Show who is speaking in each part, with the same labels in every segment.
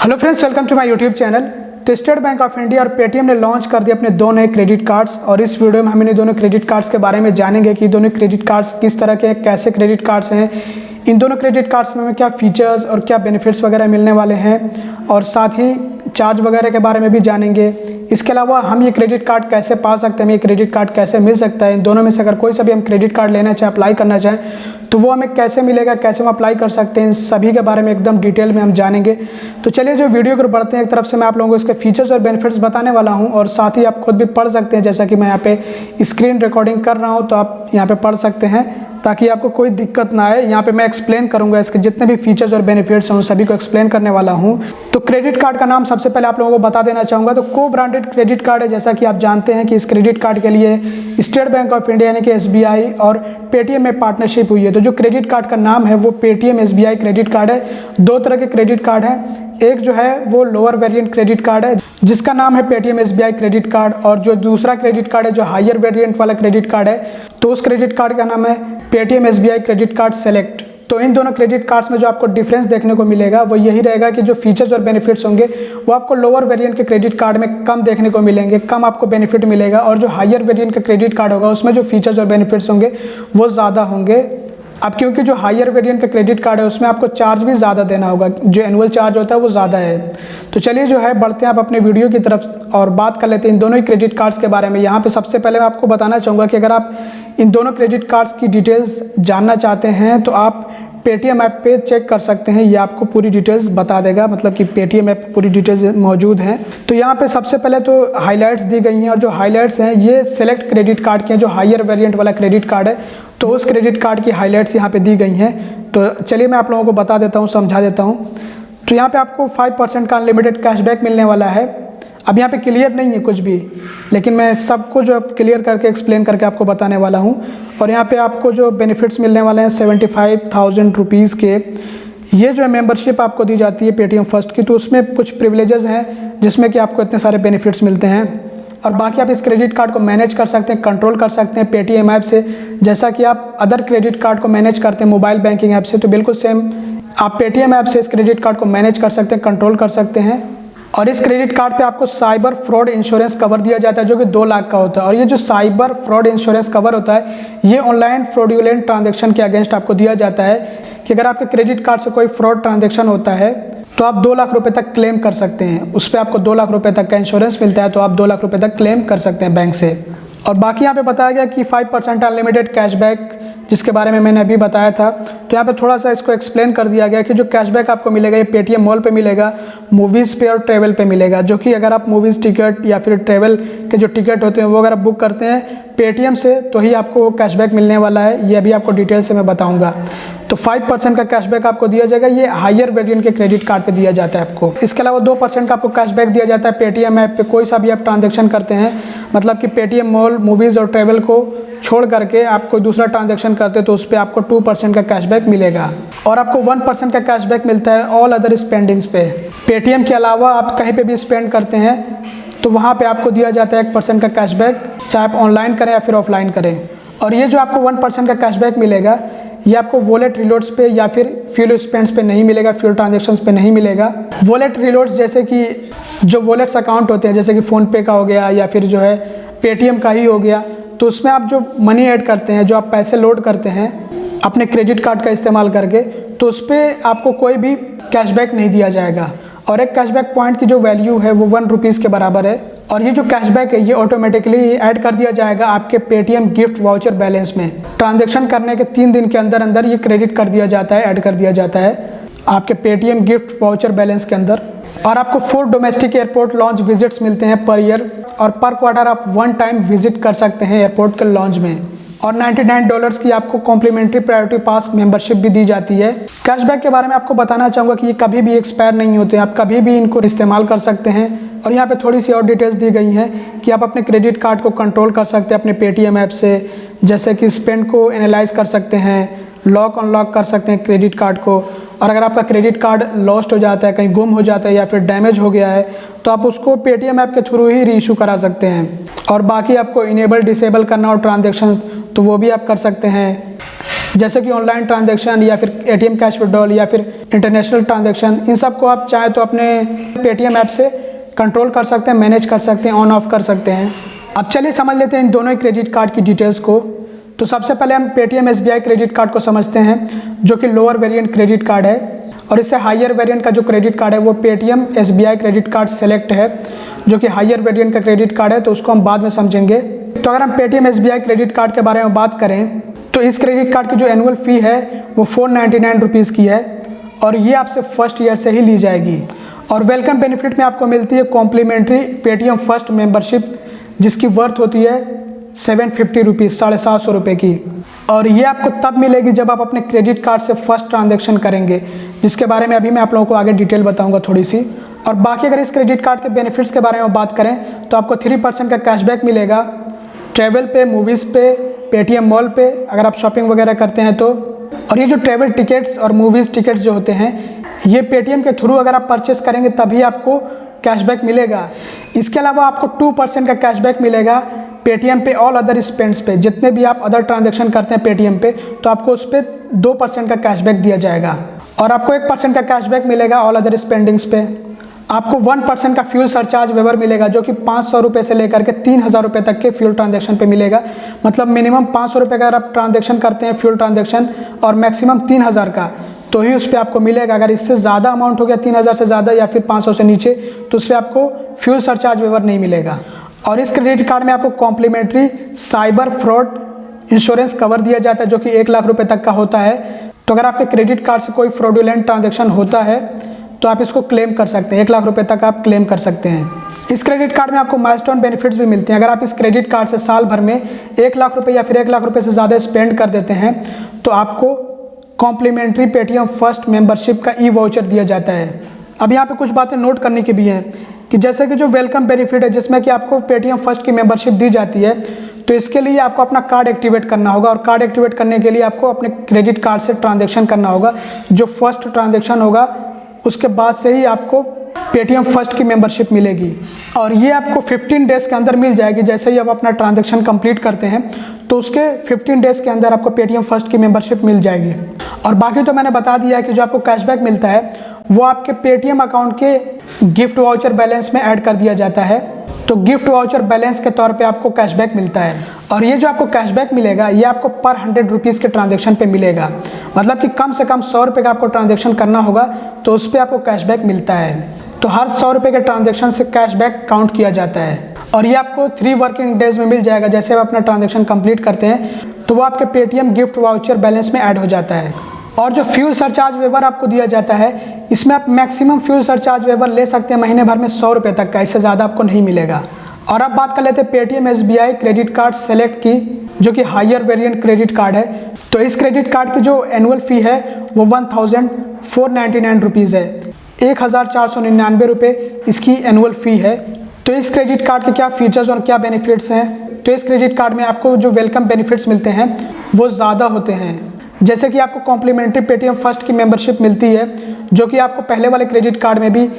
Speaker 1: Hello friends, welcome to my YouTube channel. तो State Bank of India और Paytm ने launch कर दिए अपने दो नए क्रेडिट कार्ड्स और इस वीडियो में हम इन दोनों क्रेडिट कार्ड्स के बारे में जानेंगे कि दोनों क्रेडिट कार्ड्स किस तरह के हैं, कैसे क्रेडिट कार्ड्स हैं, इन दोनों क्रेडिट कार्ड्स में क्या फीचर्स और क्या बेनिफिट्स वगैरह मिलने वाले हैं और साथ ही चार्ज वगैरह के बारे में भी जानेंगे। इसके अलावा हम ये क्रेडिट कार्ड कैसे पा सकते हैं, ये क्रेडिट कार्ड कैसे मिल सकता है, इन दोनों में से अगर कोई सा भी हम क्रेडिट कार्ड लेना चाहें, अप्लाई करना चाहें तो वो हमें कैसे मिलेगा, कैसे हम अप्लाई कर सकते हैं, इन सभी के बारे में एकदम डिटेल में हम जानेंगे। तो चलिए जो वीडियो को बढ़ते हैं, एक तरफ से मैं आप लोगों को इसके फीचर्स और बेनिफिट्स बताने वाला हूं और साथ ही आप खुद भी पढ़ सकते हैं। जैसा कि मैं यहाँ पे स्क्रीन रिकॉर्डिंग कर रहा हूँ तो आप यहाँ पे पढ़ सकते हैं ताकि आपको कोई दिक्कत ना आए। यहाँ पे मैं एक्सप्लेन करूंगा, इसके जितने भी फीचर्स और बेनिफिट्स हैं उन सभी को एक्सप्लेन करने वाला हूँ। तो क्रेडिट कार्ड का नाम सबसे पहले आप लोगों को बता देना चाहूँगा। तो को ब्रांडेड क्रेडिट कार्ड है। जैसा कि आप जानते हैं कि इस क्रेडिट कार्ड के लिए स्टेट बैंक ऑफ इंडिया यानी कि SBI और पेटीएम में पार्टनरशिप हुई है। तो जो क्रेडिट कार्ड का नाम है वो पेटीएम SBI क्रेडिट कार्ड है। दो तरह के क्रेडिट कार्ड हैं, एक जो है वो लोअर वेरिएंट क्रेडिट कार्ड है जिसका नाम है पेटीएम SBI क्रेडिट कार्ड, और जो दूसरा क्रेडिट कार्ड है जो हायर वेरिएंट वाला क्रेडिट कार्ड है तो उस क्रेडिट कार्ड का नाम है Paytm SBI credit card select. तो इन दोनों क्रेडिट कार्ड्स में जो आपको डिफरेंस देखने को मिलेगा वो यही रहेगा कि जो फीचर्स और बेनिफिट्स होंगे वो आपको लोअर वेरिएंट के क्रेडिट कार्ड में कम देखने को मिलेंगे, कम आपको बेनिफिट मिलेगा, और जो हायर वेरिएंट का क्रेडिट कार्ड होगा उसमें जो फीचर्स और बेनिफिट्स होंगे वो ज़्यादा होंगे। अब क्योंकि जो हायर वेरिएंट का क्रेडिट कार्ड है उसमें आपको चार्ज भी ज़्यादा देना होगा, जो एनुअल चार्ज होता है वो ज़्यादा है। तो चलिए जो है बढ़ते हैं आप अपने वीडियो की तरफ और बात कर लेते हैं इन दोनों ही क्रेडिट कार्ड्स के बारे में। यहाँ पे सबसे पहले मैं आपको बताना चाहूँगा कि अगर आप इन दोनों क्रेडिट कार्ड्स की डिटेल्स जानना चाहते हैं तो आप पेटीएम ऐप पे चेक कर सकते हैं, ये आपको पूरी डिटेल्स बता देगा, मतलब कि पेटीएम ऐप पूरी डिटेल्स मौजूद हैं। तो यहाँ पे सबसे पहले तो हाइलाइट्स दी गई हैं और जो हाइलाइट्स हैं ये सेलेक्ट क्रेडिट कार्ड के हैं, जो हायर वेरिएंट वाला क्रेडिट कार्ड है तो उस क्रेडिट कार्ड की हाइलाइट्स यहाँ पे दी गई हैं। तो चलिए मैं आप लोगों को बता देता हूँ, समझा देता हूँ। तो यहाँ पे आपको 5% का अनलिमिटेड कैशबैक मिलने वाला है। अब यहाँ पे क्लियर नहीं है कुछ भी, लेकिन मैं सबको जो क्लियर करके एक्सप्लेन करके आपको बताने वाला हूँ। और यहाँ पे आपको जो बेनिफिट्स मिलने वाले हैं 75,000 रुपीज़ के, ये जो है मेंबरशिप आपको दी जाती है पेटीएम फर्स्ट की, तो उसमें कुछ प्रिविलेजेस हैं जिसमें कि आपको इतने सारे बेनिफिट्स मिलते हैं। और बाकी आप इस क्रेडिट कार्ड को मैनेज कर सकते हैं, कंट्रोल कर सकते हैं पेटीएम ऐप से, जैसा कि आप अदर क्रेडिट कार्ड को मैनेज करते हैं मोबाइल बैंकिंग ऐप से। तो बिल्कुल सेम आप पेटीएम ऐप से इस क्रेडिट कार्ड को मैनेज कर सकते हैं, कंट्रोल कर सकते हैं। और इस क्रेडिट कार्ड पे आपको साइबर फ्रॉड इंश्योरेंस कवर दिया जाता है जो कि 2 लाख का होता है। और ये जो साइबर फ्रॉड इंश्योरेंस कवर होता है ये ऑनलाइन फ्रॉडुलेंट ट्रांजैक्शन के अगेंस्ट आपको दिया जाता है कि अगर आपके क्रेडिट कार्ड से कोई फ्रॉड ट्रांजैक्शन होता है तो आप 2 लाख रुपए तक क्लेम कर सकते हैं। उस पर आपको 2 लाख रुपए तक का इंश्योरेंस मिलता है, तो आप 2 लाख रुपए तक क्लेम कर सकते हैं बैंक से। और बाकी यहाँ पे बताया गया कि 5% अनलिमिटेड कैशबैक, जिसके बारे में मैंने अभी बताया था। तो यहाँ पे थोड़ा सा इसको एक्सप्लेन कर दिया गया कि जो कैशबैक आपको मिलेगा ये पेटीएम मॉल पे मिलेगा, मूवीज़ पे और ट्रैवल पे मिलेगा। जो कि अगर आप मूवीज़ टिकट या फिर ट्रैवल के जो टिकट होते हैं वो अगर आप बुक करते हैं पेटीएम से तो ही आपको वो कैशबैक मिलने वाला है। ये अभी आपको डिटेल से मैं बताऊँगा। तो 5% का कैशबैक आपको दिया जाएगा, ये हायर वेरिएंट के क्रेडिट कार्ड पे दिया जाता है आपको। इसके अलावा 2% का आपको कैशबैक दिया जाता है पेटीएम ऐप पे कोई सा भी आप ट्रांजैक्शन करते हैं, मतलब कि पेटीएम मॉल, मूवीज़ और ट्रैवल को छोड़ करके आप कोई दूसरा ट्रांजैक्शन करते हैं तो उस पर आपको 2% का कैशबैक मिलेगा। और आपको 1% का कैशबैक मिलता है ऑल अदर स्पेंडिंग्स पे। पेटीएम के अलावा आप कहीं पे भी स्पेंड करते हैं तो वहाँ पे आपको दिया जाता है 1% का कैशबैक, चाहे आप ऑनलाइन करें या फिर ऑफलाइन करें। और ये जो आपको 1% का कैशबैक मिलेगा ये आपको वॉलेट रिलोड्स पे या फिर फ्यूल स्पेंड्स पे नहीं मिलेगा, फ्यूल ट्रांजैक्शंस पे नहीं मिलेगा। वॉलेट रिलोड्स जैसे कि जो वॉलेट्स अकाउंट होते हैं जैसे कि फ़ोनपे का हो गया या फिर जो है पेटीएम का ही हो गया, तो उसमें आप जो मनी ऐड करते हैं, जो आप पैसे लोड करते हैं अपने क्रेडिट कार्ड का इस्तेमाल करके, तो उस पर आपको कोई भी कैशबैक नहीं दिया जाएगा। और एक कैशबैक पॉइंट की जो वैल्यू है वो 1 रुपीज़ के बराबर है। और ये जो कैशबैक है ये ऑटोमेटिकली ऐड कर दिया जाएगा आपके पेटीएम गिफ्ट वाउचर बैलेंस में। ट्रांजैक्शन करने के 3 दिन के अंदर अंदर ये क्रेडिट कर दिया जाता है, ऐड कर दिया जाता है आपके पेटीएम गिफ्ट वाउचर बैलेंस के अंदर। और आपको 4 डोमेस्टिक एयरपोर्ट लॉन्च विजिट्स मिलते हैं पर ईयर, और पर क्वार्टर आप 1 टाइम विजिट कर सकते हैं एयरपोर्ट के लॉन्च में। और $99 की आपको कॉम्प्लीमेंट्री प्रायोरिटी पास मेंबरशिप भी दी जाती है। कैशबैक के बारे में आपको बताना चाहूँगा कि ये कभी भी एक्सपायर नहीं होते, आप कभी भी इनको इस्तेमाल कर सकते हैं। और यहाँ पे थोड़ी सी और डिटेल्स दी गई हैं कि आप अपने क्रेडिट कार्ड को कंट्रोल कर सकते हैं अपने पेटीएम ऐप से, जैसे कि स्पेंड को एनालाइज कर सकते हैं, लॉक अनलॉक कर सकते हैं क्रेडिट कार्ड को। और अगर आपका क्रेडिट कार्ड लॉस्ट हो जाता है, कहीं गुम हो जाता है या फिर डैमेज हो गया है तो आप उसको पेटीएम ऐप के थ्रू ही रीइशू करा सकते हैं। और बाकी आपको इनेबल डिसेबल करना और ट्रांजैक्शन तो वो भी आप कर सकते हैं। जैसे कि ऑनलाइन ट्रांजैक्शन या फिर एटीएम कैश विड्रॉल या फिर इंटरनेशनल ट्रांजैक्शन, इन सब को आप चाहे तो अपने पेटीएम ऐप से कंट्रोल कर सकते हैं, मैनेज कर सकते हैं, ऑन ऑफ कर सकते हैं। अब चलिए समझ लेते हैं इन दोनों ही क्रेडिट कार्ड की डिटेल्स को। तो सबसे पहले हम पेटीएम एसबीआई क्रेडिट कार्ड को समझते हैं, जो कि लोअर वेरिएंट क्रेडिट कार्ड है, और इससे हायर वेरिएंट का जो क्रेडिट कार्ड है वो Paytm SBI credit card select है, जो कि हायर वेरिएंट का क्रेडिट कार्ड है, तो उसको हम बाद में समझेंगे। तो अगर हम पेटीएम एसबीआई क्रेडिट कार्ड के बारे में बात करें तो इस क्रेडिट कार्ड की जो एनुअल फ़ी है वो 499 रुपीज़ की है, और ये आपसे फर्स्ट ईयर से ही ली जाएगी। और वेलकम बेनिफिट में आपको मिलती है कॉम्प्लीमेंट्री पेटीएम फर्स्ट मेंबरशिप, जिसकी वर्थ होती है 750 रुपीज़, 750 रुपये की। और ये आपको तब मिलेगी जब आप अपने क्रेडिट कार्ड से फर्स्ट ट्रांजैक्शन करेंगे, जिसके बारे में अभी मैं आप लोगों को आगे डिटेल बताऊंगा थोड़ी सी। और बाकी अगर इस क्रेडिट कार्ड के बेनिफिट्स के बारे में बात करें तो आपको 3% का कैशबैक मिलेगा ट्रैवल पे, मूवीज़ पे, पेटीएम मॉल पे अगर आप शॉपिंग वगैरह करते हैं तो। और ये जो ट्रैवल टिकट्स और मूवीज़ टिकट्स जो होते हैं, ये पेटीएम के थ्रू अगर आप परचेस करेंगे तभी आपको कैशबैक मिलेगा। इसके अलावा आपको 2% का कैशबैक मिलेगा पेटीएम पे ऑल अदर स्पेंड्स पे। जितने भी आप अदर ट्रांजैक्शन करते हैं पेटीएम पे, तो आपको उस पर 2% का कैशबैक दिया जाएगा। और आपको 1% का कैशबैक मिलेगा ऑल अदर स्पेंडिंग्स पे। आपको 1% का फ्यूल सरचार्ज वेवर मिलेगा, जो कि 500 रुपये से लेकर के 3000 रुपये तक के फ्यूल ट्रांजैक्शन पे मिलेगा। मतलब मिनिमम 500 रुपये का अगर आप ट्रांजैक्शन करते हैं फ्यूल ट्रांजैक्शन, और मैक्सिमम 3000 का, तो ही उस पर आपको मिलेगा। अगर इससे ज़्यादा अमाउंट हो गया, 3000 से ज़्यादा या फिर 500 से नीचे, तो उस पर आपको फ्यूल सरचार्ज वेवर नहीं मिलेगा। और इस क्रेडिट कार्ड में आपको complimentary cyber fraud insurance cover दिया जाता है, जो कि 1 लाख रुपये तक का होता है। तो अगर आपके क्रेडिट कार्ड से कोई फ्रॉडुलेंट ट्रांजैक्शन होता है तो आप इसको क्लेम कर सकते हैं, 1 लाख रुपये तक आप क्लेम कर सकते हैं। इस क्रेडिट कार्ड में आपको माइलस्टोन बेनिफिट्स भी मिलते हैं। अगर आप इस क्रेडिट कार्ड से साल भर में 1 लाख रुपये या फिर 1 लाख रुपये से ज़्यादा स्पेंड कर देते हैं तो आपको कॉम्प्लीमेंट्री पेटीएम फर्स्ट मेंबरशिप का ई वाउचर दिया जाता है। अब यहाँ पे कुछ बातें नोट करने की भी हैं कि जैसे कि जो वेलकम बेनिफिट है, जिसमें कि आपको पेटीएम फर्स्ट की मेंबरशिप दी जाती है, तो इसके लिए आपको अपना कार्ड एक्टिवेट करना होगा। और कार्ड एक्टिवेट करने के लिए आपको अपने क्रेडिट कार्ड से ट्रांजैक्शन करना होगा। जो फर्स्ट ट्रांजैक्शन होगा उसके बाद से ही आपको पेटीएम फर्स्ट की मेंबरशिप मिलेगी, और ये आपको 15 डेज़ के अंदर मिल जाएगी। जैसे ही आप अपना ट्रांजैक्शन कंप्लीट करते हैं तो उसके 15 डेज़ के अंदर आपको पेटीएम फर्स्ट की मेंबरशिप मिल जाएगी। और बाकी तो मैंने बता दिया है कि जो आपको कैशबैक मिलता है वो आपके पेटीएम अकाउंट के गिफ्ट वाउचर बैलेंस में ऐड कर दिया जाता है। तो गिफ्ट वाउचर बैलेंस के तौर पे आपको कैशबैक मिलता है। और ये जो आपको कैशबैक मिलेगा ये आपको पर 100 रुपीज़ के ट्रांजैक्शन पे मिलेगा। मतलब कि कम से कम 100 रुपये का आपको ट्रांजैक्शन करना होगा तो उस पर आपको कैशबैक मिलता है। तो हर 100 रुपये के ट्रांजैक्शन से कैशबैक काउंट किया जाता है, और ये आपको 3 वर्किंग डेज़ में मिल जाएगा। जैसे आप अपना ट्रांजैक्शन कंप्लीट करते हैं तो वो आपके पेटीएम गिफ्ट वाउचर बैलेंस में ऐड हो जाता है। और जो फ्यूल सरचार्ज वेवर आपको दिया जाता है, इसमें आप मैक्सिमम फ्यूल सरचार्ज वेवर ले सकते हैं महीने भर में 100 रुपये तक का, इससे ज़्यादा आपको नहीं मिलेगा। और अब बात कर लेते हैं Paytm SBI credit card select की, जो कि हायर वेरिएंट क्रेडिट कार्ड है। तो इस क्रेडिट कार्ड की जो एनुअल फ़ी है वो 1499 रुपीज़ है, 1499 रुपये इसकी एनुअल फ़ी है। तो इस क्रेडिट कार्ड के क्या फीचर्स और क्या बेनिफिट्स हैं? तो इस क्रेडिट कार्ड में आपको जो वेलकम बेनिफिट्स मिलते हैं वो ज़्यादा होते हैं। जैसे कि आपको कॉम्प्लीमेंट्री पेटीएम फर्स्ट की मेंबरशिप मिलती है, जो कि आपको पहले वाले क्रेडिट कार्ड में भी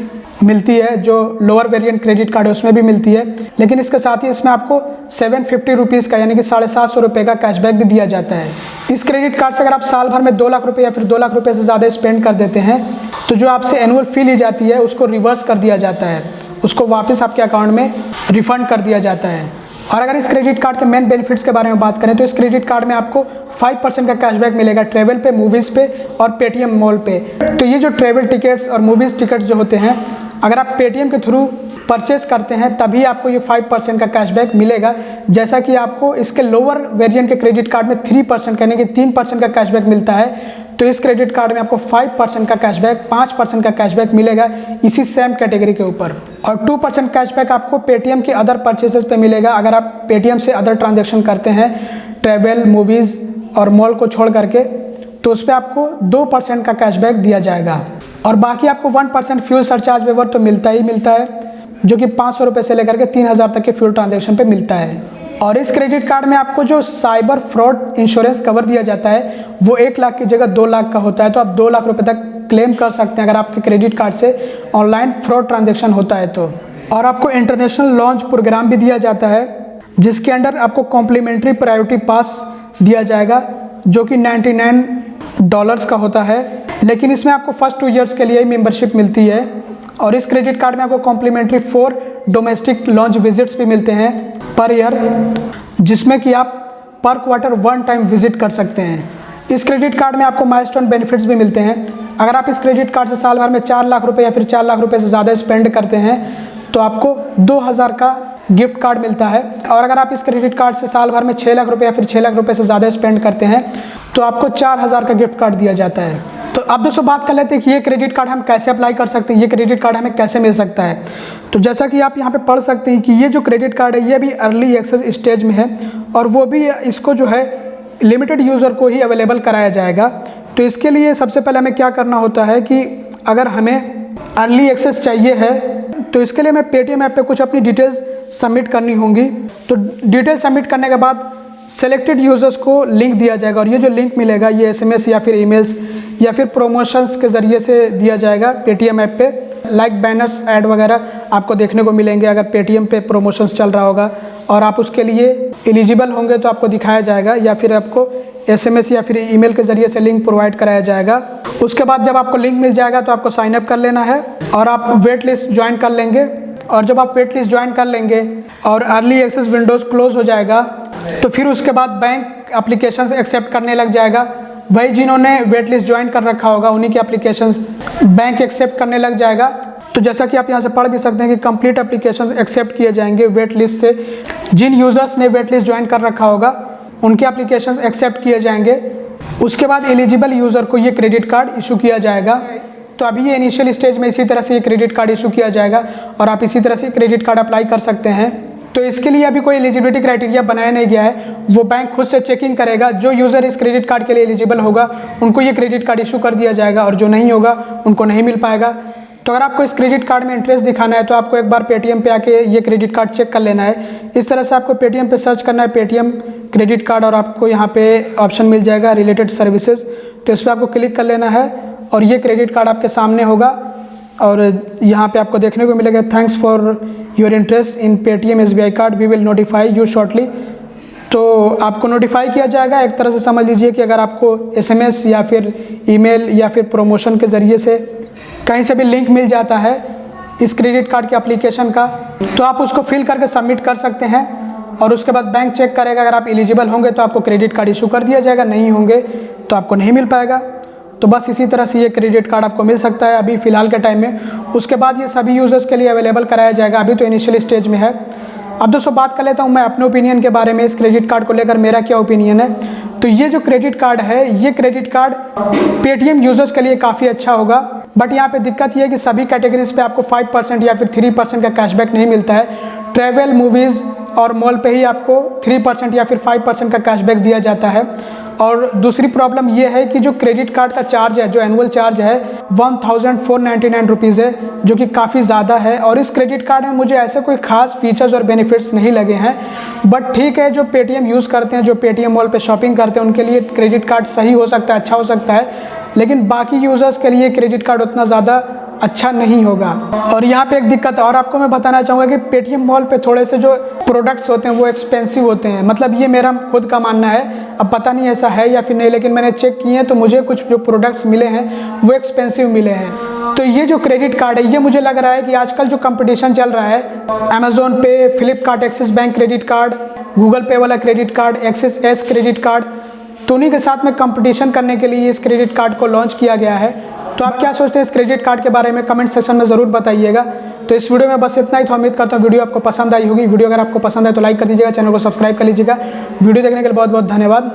Speaker 1: मिलती है, जो लोअर वेरिएंट क्रेडिट कार्ड है उसमें भी मिलती है। लेकिन इसके साथ ही इसमें आपको 750 रुपीज़ का यानी कि 750 रुपये का कैशबैक भी दिया जाता है। इस क्रेडिट कार्ड से अगर आप साल भर में 2 लाख रुपये या फिर 2 लाख रुपये से ज़्यादा स्पेंड कर देते हैं तो जो आपसे एनुअल फ़ी ली जाती है उसको रिवर्स कर दिया जाता है, उसको वापस आपके अकाउंट में रिफ़ंड कर दिया जाता है। और अगर इस क्रेडिट कार्ड के मेन बेनिफिट्स के बारे में बात करें तो इस क्रेडिट कार्ड में आपको 5% का कैशबैक मिलेगा ट्रैवल पे, मूवीज़ पे और पेटीएम मॉल पे। तो ये जो ट्रैवल टिकट्स और मूवीज़ टिकट्स जो होते हैं, अगर आप पेटीएम के थ्रू परचेस करते हैं तभी आपको ये 5% का कैशबैक मिलेगा। जैसा कि आपको इसके लोअर वेरिएंट के क्रेडिट कार्ड में 3% यानी कि 3% का कैशबैक मिलता है, तो इस क्रेडिट कार्ड में आपको 5% का कैशबैक, 5% का कैशबैक मिलेगा इसी सेम कैटेगरी के ऊपर। और 2% कैशबैक आपको पेटीएम के अदर परचेसेस पे मिलेगा। अगर आप पेटीएम से अदर ट्रांजैक्शन करते हैं ट्रैवल, मूवीज़ और मॉल को छोड़ करके, तो उस पर आपको 2% का कैशबैक दिया जाएगा। और बाकी आपको 1% फ्यूल सरचार्ज वेवर तो मिलता ही मिलता है, जो कि 500 रुपये से लेकर के 3000 तक के फ्यूल ट्रांजैक्शन पे मिलता है। और इस क्रेडिट कार्ड में आपको जो साइबर फ्रॉड इंश्योरेंस कवर दिया जाता है वो 1 लाख की जगह 2 लाख का होता है। तो आप 2 लाख रुपये तक क्लेम कर सकते हैं अगर आपके क्रेडिट कार्ड से ऑनलाइन फ्रॉड ट्रांजैक्शन होता है तो। और आपको इंटरनेशनल लॉन्च प्रोग्राम भी दिया जाता है, जिसके अंडर आपको कॉम्प्लीमेंट्री प्रायोरिटी पास दिया जाएगा, जो कि $99 का होता है, लेकिन इसमें आपको फर्स्ट 2 ईयर्स के लिए ही मेंबरशिप मिलती है। और इस क्रेडिट कार्ड में आपको कॉम्प्लीमेंट्री 4 डोमेस्टिक लॉन्च विजिट्स भी मिलते हैं पर ईयर, जिसमें कि आप पर क्वार्टर 1 टाइम विजिट कर सकते हैं। इस क्रेडिट कार्ड में आपको माइलस्टोन बेनिफिट्स भी मिलते हैं। अगर आप इस क्रेडिट कार्ड से साल भर में 4 लाख रुपए या फिर 4 लाख रुपए से ज़्यादा स्पेंड करते हैं तो आपको 2000 का गिफ्ट कार्ड मिलता है। और अगर आप इस क्रेडिट कार्ड से साल भर में 6 लाख रुपए या फिर 6 लाख रुपए से ज़्यादा स्पेंड करते हैं तो आपको 4000 का गिफ्ट कार्ड दिया जाता है। तो अब दोस्तों बात कर लेते हैं कि ये क्रेडिट कार्ड हम कैसे अप्लाई कर सकते हैं, ये क्रेडिट कार्ड हमें कैसे मिल सकता है। तो जैसा कि आप यहाँ पे पढ़ सकते हैं कि ये जो क्रेडिट कार्ड है ये भी अर्ली एक्सेस स्टेज में है और वो भी इसको जो है लिमिटेड यूज़र को ही अवेलेबल कराया जाएगा। तो इसके लिए सबसे पहले हमें क्या करना होता है कि अगर हमें अर्ली एक्सेस चाहिए है तो इसके लिए हमें पेटीएम ऐप पे कुछ अपनी डिटेल्स सबमिट करनी होंगी। तो डिटेल्स सबमिट करने के बाद सेलेक्टेड यूज़र्स को लिंक दिया जाएगा और ये जो लिंक मिलेगा ये एसएमएस या फिर ईमेल्स या फिर प्रोमोशंस के ज़रिए से दिया जाएगा पेटीएम ऐप पे। लाइक बैनर्स ऐड वगैरह आपको देखने को मिलेंगे अगर पेटीएम पे प्रोमोशंस चल रहा होगा और आप उसके लिए एलिजिबल होंगे तो आपको दिखाया जाएगा या फिर आपको एसएमएस या फिर ईमेल के ज़रिए से लिंक प्रोवाइड कराया जाएगा। उसके बाद जब आपको लिंक मिल जाएगा तो आपको साइन अप कर लेना है और आप वेट लिस्ट ज्वाइन कर लेंगे। और जब आप वेट लिस्ट ज्वाइन कर लेंगे और अर्ली एक्सेस विंडोज़ क्लोज हो जाएगा तो फिर उसके बाद बैंक एप्लीकेशन एक्सेप्ट करने लग जाएगा। वही जिन्होंने वेट लिस्ट ज्वाइन कर रखा होगा उन्हीं के एप्लीकेशंस बैंक एक्सेप्ट करने लग जाएगा। तो जैसा कि आप यहाँ से पढ़ भी सकते हैं कि कंप्लीट एप्लीकेशन एक्सेप्ट किए जाएंगे वेट लिस्ट से। जिन यूज़र्स ने वेट लिस्ट ज्वाइन कर रखा होगा उनके एप्लीकेशन एक्सेप्ट किए जाएंगे। उसके बाद एलिजिबल यूज़र को ये क्रेडिट कार्ड इशू किया जाएगा। तो अभी ये इनिशियल स्टेज में इसी तरह से ये क्रेडिट कार्ड इशू किया जाएगा और आप इसी तरह से क्रेडिट कार्ड अप्लाई कर सकते हैं। तो इसके लिए अभी कोई एलिजिबिलिटी क्राइटेरिया बनाया नहीं गया है, वो बैंक खुद से चेकिंग करेगा। जो यूज़र इस क्रेडिट कार्ड के लिए एलिजिबल होगा उनको ये क्रेडिट कार्ड इशू कर दिया जाएगा और जो नहीं होगा उनको नहीं मिल पाएगा। तो अगर आपको इस क्रेडिट कार्ड में इंटरेस्ट दिखाना है तो आपको एक बार पेटीएम पे आके ये क्रेडिट कार्ड चेक कर लेना है। इस तरह से आपको पेटीएम पे सर्च करना है पेटीएम क्रेडिट कार्ड और आपको यहाँ पे ऑप्शन मिल जाएगा रिलेटेड सर्विसेज। तो इस पर आपको क्लिक कर लेना है और ये क्रेडिट कार्ड आपके सामने होगा और यहाँ पे आपको देखने को मिलेगा thanks for your interest in Paytm SBI card we will notify you shortly. तो आपको नोटिफाई किया जाएगा। एक तरह से समझ लीजिए कि अगर आपको एसएमएस या फिर ईमेल या फिर प्रमोशन के ज़रिए से कहीं से भी लिंक मिल जाता है इस क्रेडिट कार्ड के एप्लीकेशन का तो आप उसको फिल करके सबमिट कर सकते हैं और उसके बाद बैंक चेक करेगा। अगर आप एलिजिबल होंगे तो आपको क्रेडिट कार्ड इशू कर दिया जाएगा, नहीं होंगे तो आपको नहीं मिल पाएगा। तो बस इसी तरह से ये क्रेडिट कार्ड आपको मिल सकता है अभी फ़िलहाल के टाइम में। उसके बाद ये सभी यूज़र्स के लिए अवेलेबल कराया जाएगा, अभी तो इनिशियल स्टेज में है। अब दोस्तों बात कर लेता हूँ मैं अपने ओपिनियन के बारे में, इस क्रेडिट कार्ड को लेकर मेरा क्या ओपिनियन है। तो ये जो क्रेडिट कार्ड है ये क्रेडिट कार्ड पेटीएम यूज़र्स के लिए काफ़ी अच्छा होगा, बट यहाँ पे दिक्कत ये है कि सभी कैटेगरीज पे आपको 5% या फिर 3% का कैशबैक नहीं मिलता है। ट्रैवल, मूवीज़ और मॉल पे ही आपको 3% या फिर 5% का कैशबैक दिया जाता है। और दूसरी प्रॉब्लम ये है कि जो क्रेडिट कार्ड का चार्ज है, जो एनुअल चार्ज है 1499 रुपीज़ है, जो कि काफ़ी ज़्यादा है। और इस क्रेडिट कार्ड में मुझे ऐसे कोई खास फीचर्स और बेनिफिट्स नहीं लगे हैं, बट ठीक है जो पेटीएम यूज़ करते हैं, जो पेटीएम मॉल पे शॉपिंग करते हैं उनके लिए क्रेडिट कार्ड सही हो सकता है, अच्छा हो सकता है, लेकिन बाकी यूज़र्स के लिए क्रेडिट कार्ड उतना ज़्यादा अच्छा नहीं होगा। और यहाँ पे एक दिक्कत और आपको मैं बताना चाहूँगा कि पेटीएम मॉल पे थोड़े से जो प्रोडक्ट्स होते हैं वो एक्सपेंसिव होते हैं। मतलब ये मेरा खुद का मानना है, अब पता नहीं ऐसा है या फिर नहीं, लेकिन मैंने चेक किए हैं तो मुझे कुछ जो प्रोडक्ट्स मिले हैं वो एक्सपेंसिव मिले हैं। तो ये जो क्रेडिट कार्ड है ये मुझे लग रहा है कि आजकल जो कंपटीशन चल रहा है अमेज़ॉन पे, Flipkart axis bank credit card, Google पे वाला credit card, axis S credit card, तो उन्हीं के साथ में कंपटीशन करने के लिए इस क्रेडिट कार्ड को लॉन्च किया गया है। तो आप क्या सोचते हैं इस क्रेडिट कार्ड के बारे में, कमेंट सेक्शन में ज़रूर बताइएगा। तो इस वीडियो में बस इतना ही। तो उम्मीद करता हूँ वीडियो आपको पसंद आई होगी। वीडियो अगर आपको पसंद आए तो लाइक कर दीजिएगा, चैनल को सब्सक्राइब कर लीजिएगा। वीडियो देखने के लिए बहुत बहुत धन्यवाद।